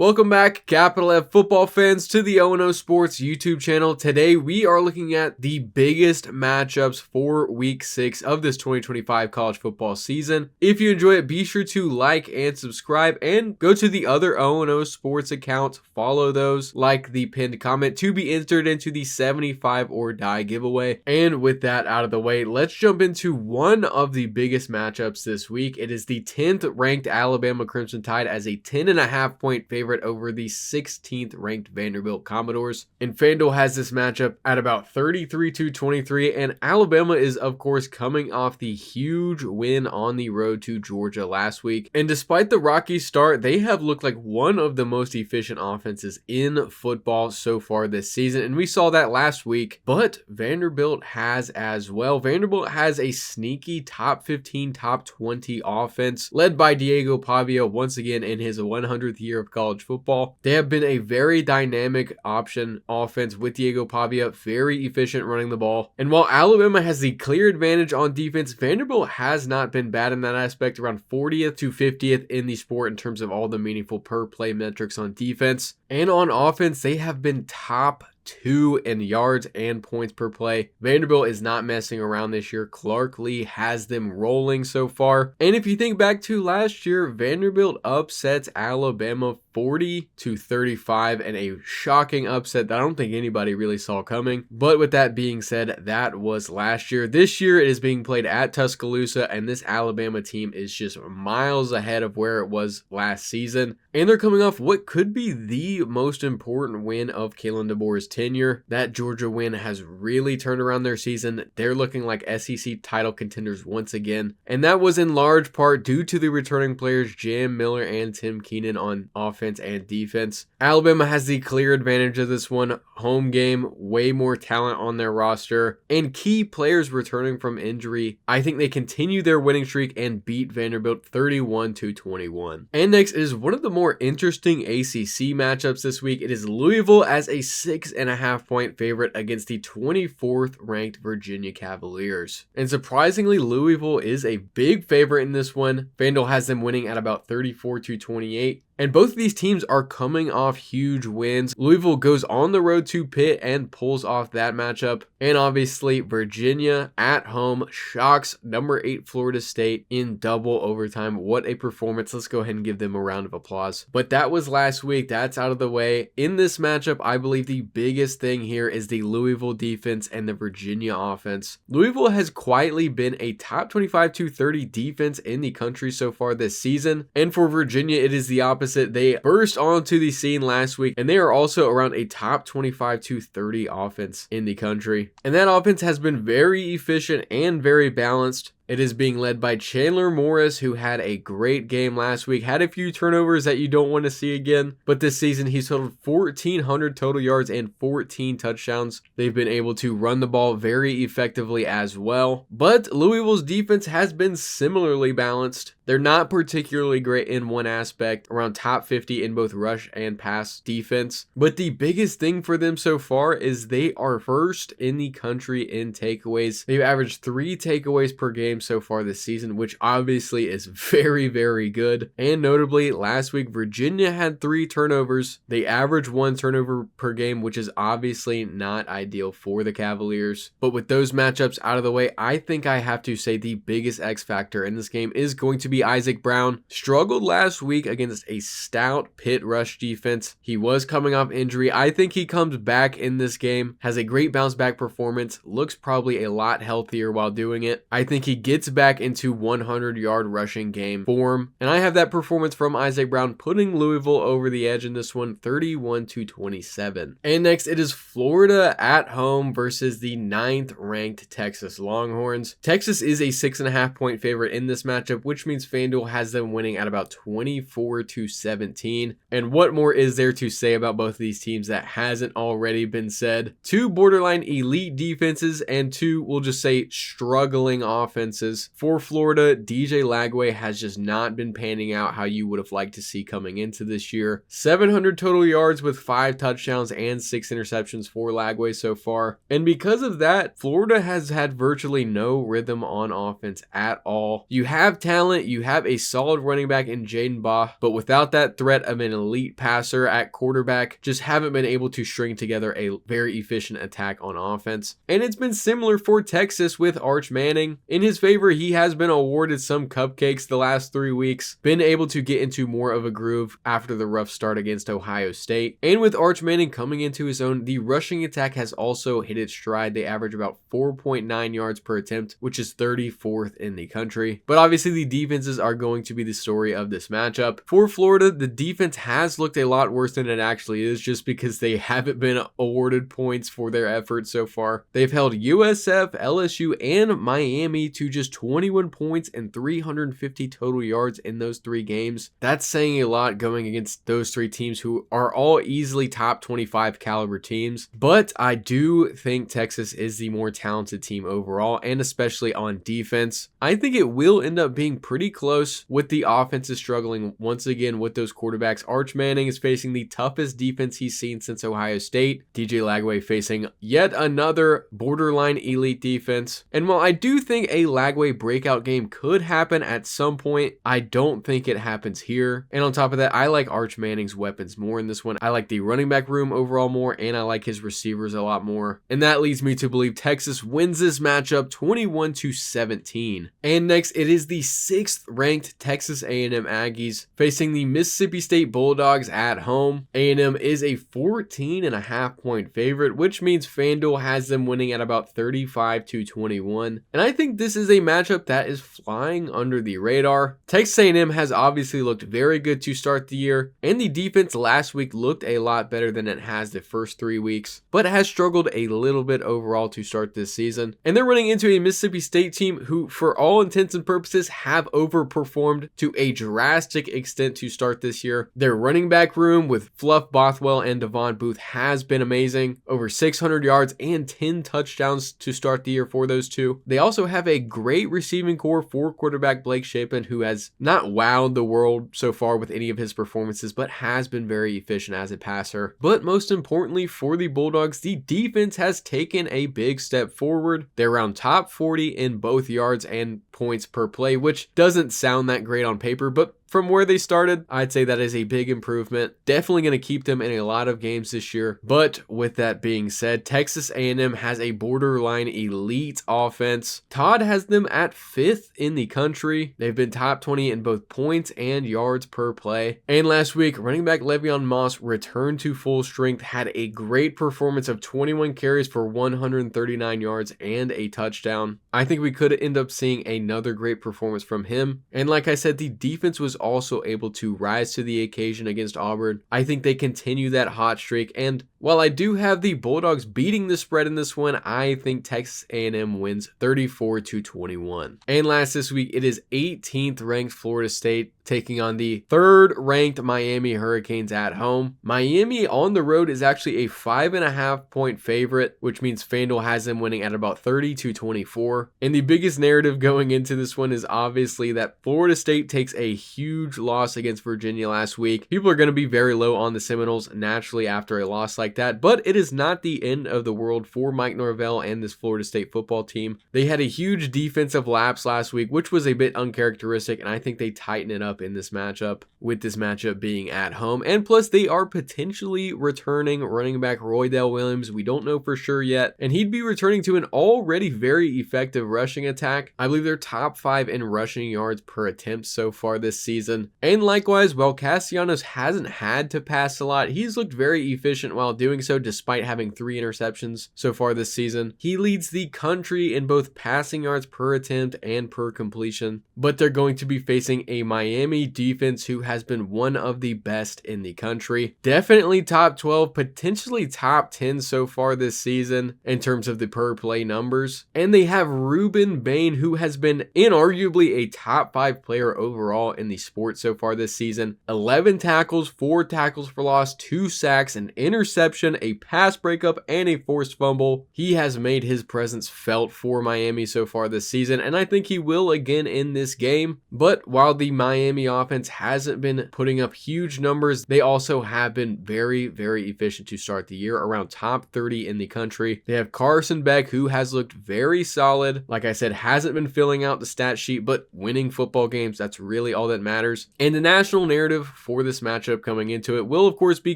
Welcome back, Capital F football fans, to the O&O Sports YouTube channel. Today, we are looking at the biggest matchups for Week 6 of this 2025 college football season. If you enjoy it, be sure to like and subscribe, and go to the other O&O Sports accounts, follow those, like the pinned comment to be entered into the 75 or die giveaway. And with that out of the way, let's jump into one of the biggest matchups this week. It is the 10th ranked Alabama Crimson Tide as a 10.5 point favorite over the 16th ranked Vanderbilt Commodores. And FanDuel has this matchup at about 33-23, and Alabama is of course coming off the huge win on the road to Georgia last week. And despite the rocky start, they have looked like one of the most efficient offenses in football so far this season, and we saw that last week. But Vanderbilt has as well. Vanderbilt has a sneaky top 15, top 20 offense led by Diego Pavia once again in his 100th year of college football. They have been a very dynamic option offense with Diego Pavia, very efficient running the ball. And while Alabama has the clear advantage on defense, Vanderbilt has not been bad in that aspect, around 40th to 50th in the sport in terms of all the meaningful per play metrics on defense. And on offense, they have been top 2 in yards and points per play. Vanderbilt is not messing around this year. Clark Lee has them rolling so far. And if you think back to last year, Vanderbilt upsets Alabama 40-35 in a shocking upset that I don't think anybody really saw coming. But with that being said, that was last year. This year it is being played at Tuscaloosa, and this Alabama team is just miles ahead of where it was last season. And they're coming off what could be the most important win of Kalen DeBoer's tenure. That Georgia win has really turned around their season. They're looking like SEC title contenders once again. And that was in large part due to the returning players Jam Miller and Tim Keenan on offense and defense. Alabama has the clear advantage of this one. Home game, way more talent on their roster, and key players returning from injury. I think they continue their winning streak and beat Vanderbilt 31-21. And next is one of the more interesting ACC matchups this week. It is Louisville as a 6.5 point favorite against the 24th ranked Virginia Cavaliers. And surprisingly, Louisville is a big favorite in this one. FanDuel has them winning at about 34-28. And both of these teams are coming off huge wins. Louisville goes on the road to Pitt and pulls off that matchup. And obviously, Virginia at home shocks number 8 Florida State in double overtime. What a performance. Let's go ahead and give them a round of applause. But that was last week. That's out of the way. In this matchup, I believe the biggest thing here is the Louisville defense and the Virginia offense. Louisville has quietly been a top 25-30 defense in the country so far this season. And for Virginia, it is the opposite. They burst onto the scene last week, and they are also around a top 25-30 offense in the country. And that offense has been very efficient and very balanced. It is being led by Chandler Morris, who had a great game last week, had a few turnovers that you don't want to see again, but this season he's totaled 1,400 total yards and 14 touchdowns. They've been able to run the ball very effectively as well, but Louisville's defense has been similarly balanced. They're not particularly great in one aspect, around top 50 in both rush and pass defense, but the biggest thing for them so far is they are first in the country in takeaways. They've averaged 3 takeaways per game so far this season, which obviously is very, very good. And notably, last week Virginia had 3 turnovers. They average 1 turnover per game, which is obviously not ideal for the Cavaliers. But with those matchups out of the way, I think I have to say the biggest X factor in this game is going to be Isaac Brown. Struggled last week against a stout Pitt rush defense. He was coming off injury. I think he comes back in this game, has a great bounce back performance, looks probably a lot healthier while doing it. I think he gets back into 100-yard rushing game form, and I have that performance from Isaac Brown putting Louisville over the edge in this one, 31-27. And next, it is Florida at home versus the 9th ranked Texas Longhorns. Texas is a 6.5 point favorite in this matchup, which means FanDuel has them winning at about 24-17. And what more is there to say about both of these teams that hasn't already been said? 2 borderline elite defenses and 2, we'll just say, struggling offenses. For Florida, DJ Lagway has just not been panning out how you would have liked to see coming into this year. 700 total yards with 5 touchdowns and 6 interceptions for Lagway so far. And because of that, Florida has had virtually no rhythm on offense at all. You have talent, you have a solid running back in Jaden Baugh, but without that threat of an elite passer at quarterback, just haven't been able to string together a very efficient attack on offense. And it's been similar for Texas with Arch Manning. In his favor, he has been awarded some cupcakes the last 3 weeks, been able to get into more of a groove after the rough start against Ohio State. And with Arch Manning coming into his own, the rushing attack has also hit its stride. They average about 4.9 yards per attempt, which is 34th in the country. But obviously the defenses are going to be the story of this matchup. For Florida, the defense has looked a lot worse than it actually is, just because they haven't been awarded points for their efforts so far. They've held USF, LSU, and Miami to just 21 points and 350 total yards in those 3 games. That's saying a lot going against those 3 teams who are all easily top 25 caliber teams. But I do think Texas is the more talented team overall, and especially on defense. I think it will end up being pretty close, with the offenses struggling once again with those quarterbacks. Arch Manning is facing the toughest defense he's seen since Ohio State. DJ Lagway facing yet another borderline elite defense. And while I do think a Lagway breakout game could happen at some point, I don't think it happens here. And on top of that, I like Arch Manning's weapons more in this one. I like the running back room overall more, and I like his receivers a lot more. And that leads me to believe Texas wins this matchup 21-17. And next, it is the 6th ranked Texas A&M Aggies facing the Mississippi State Bulldogs at home. A&M is a 14.5 point favorite, which means FanDuel has them winning at about 35-21. And I think this is a matchup that is flying under the radar. Texas A&M has obviously looked very good to start the year, and the defense last week looked a lot better than it has the first 3 weeks, but has struggled a little bit overall to start this season. And they're running into a Mississippi State team who, for all intents and purposes, have overperformed to a drastic extent to start this year. Their running back room with Fluff Bothwell and Devon Booth has been amazing. Over 600 yards and 10 touchdowns to start the year for those two. They also have a great receiving core for quarterback Blake Shapen, who has not wowed the world so far with any of his performances, but has been very efficient as a passer. But most importantly for the Bulldogs, the defense has taken a big step forward. They're around top 40 in both yards and points per play, which doesn't sound that great on paper, but from where they started, I'd say that is a big improvement. Definitely going to keep them in a lot of games this year. But with that being said, Texas A&M has a borderline elite offense. Todd has them at 5th in the country. They've been top 20 in both points and yards per play. And last week, running back Le'Veon Moss returned to full strength, had a great performance of 21 carries for 139 yards and a touchdown. I think we could end up seeing another great performance from him. And like I said, the defense was also able to rise to the occasion against Auburn. I think they continue that hot streak, and while I do have the Bulldogs beating the spread in this one, I think Texas A&M wins 34-21. And last this week, it is 18th ranked Florida State taking on the 3rd ranked Miami Hurricanes at home. Miami on the road is actually a 5.5 point favorite, which means FanDuel has them winning at about 30-24. And the biggest narrative going into this one is obviously that Florida State takes a huge loss against Virginia last week. People are going to be very low on the Seminoles naturally after a loss like that, but it is not the end of the world for Mike Norvell and this Florida State football team. They had a huge defensive lapse last week, which was a bit uncharacteristic, and I think they tighten it up in this matchup, with this matchup being at home. And plus, they are potentially returning running back Roydell Williams. We don't know for sure yet, and he'd be returning to an already very effective rushing attack. I believe they're top 5 in rushing yards per attempt so far this season. And likewise, while Castellanos hasn't had to pass a lot, he's looked very efficient while doing so despite having 3 interceptions so far this season. He leads the country in both passing yards per attempt and per completion, but they're going to be facing a Miami defense who has been one of the best in the country. Definitely top 12, potentially top 10 so far this season in terms of the per play numbers. And they have Ruben Bain, who has been inarguably a top 5 player overall in the sport so far this season. 11 tackles, 4 tackles for loss, 2 sacks, an interception, a pass breakup, and a forced fumble. He has made his presence felt for Miami so far this season, and I think he will again in this game. But while the Miami Miami offense hasn't been putting up huge numbers, they also have been very, very efficient to start the year, around top 30 in the country. They have Carson Beck, who has looked very solid. Like I said, hasn't been filling out the stat sheet, but winning football games, that's really all that matters. And the national narrative for this matchup coming into it will, of course, be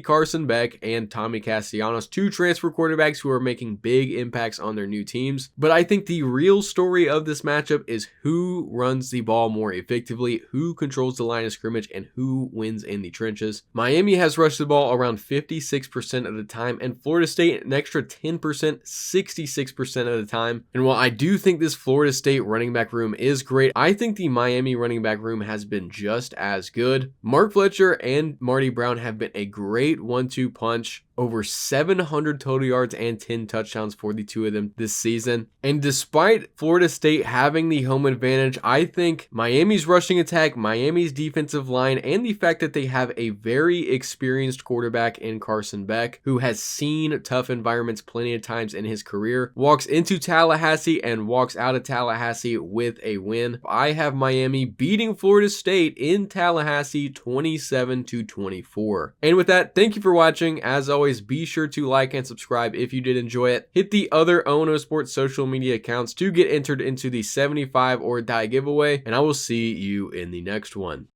Carson Beck and Tommy Castellanos, two transfer quarterbacks who are making big impacts on their new teams. But I think the real story of this matchup is who runs the ball more effectively, who controls the line of scrimmage, and who wins in the trenches. Miami has rushed the ball around 56% of the time, and Florida State an extra 10%, 66% of the time. And while I do think this Florida State running back room is great, I think the Miami running back room has been just as good. Mark Fletcher and Marty Brown have been a great 1-2 punch. Over 700 total yards and 10 touchdowns for the two of them this season. And despite Florida State having the home advantage, I think Miami's rushing attack, Miami's defensive line, and the fact that they have a very experienced quarterback in Carson Beck, who has seen tough environments plenty of times in his career, walks into Tallahassee and walks out of Tallahassee with a win. I have Miami beating Florida State in Tallahassee 27-24. And with that, thank you for watching. As always, be sure to like and subscribe if you did enjoy it. Hit the other ONO Sports social media accounts to get entered into the 75 or die giveaway, and I will see you in the next one.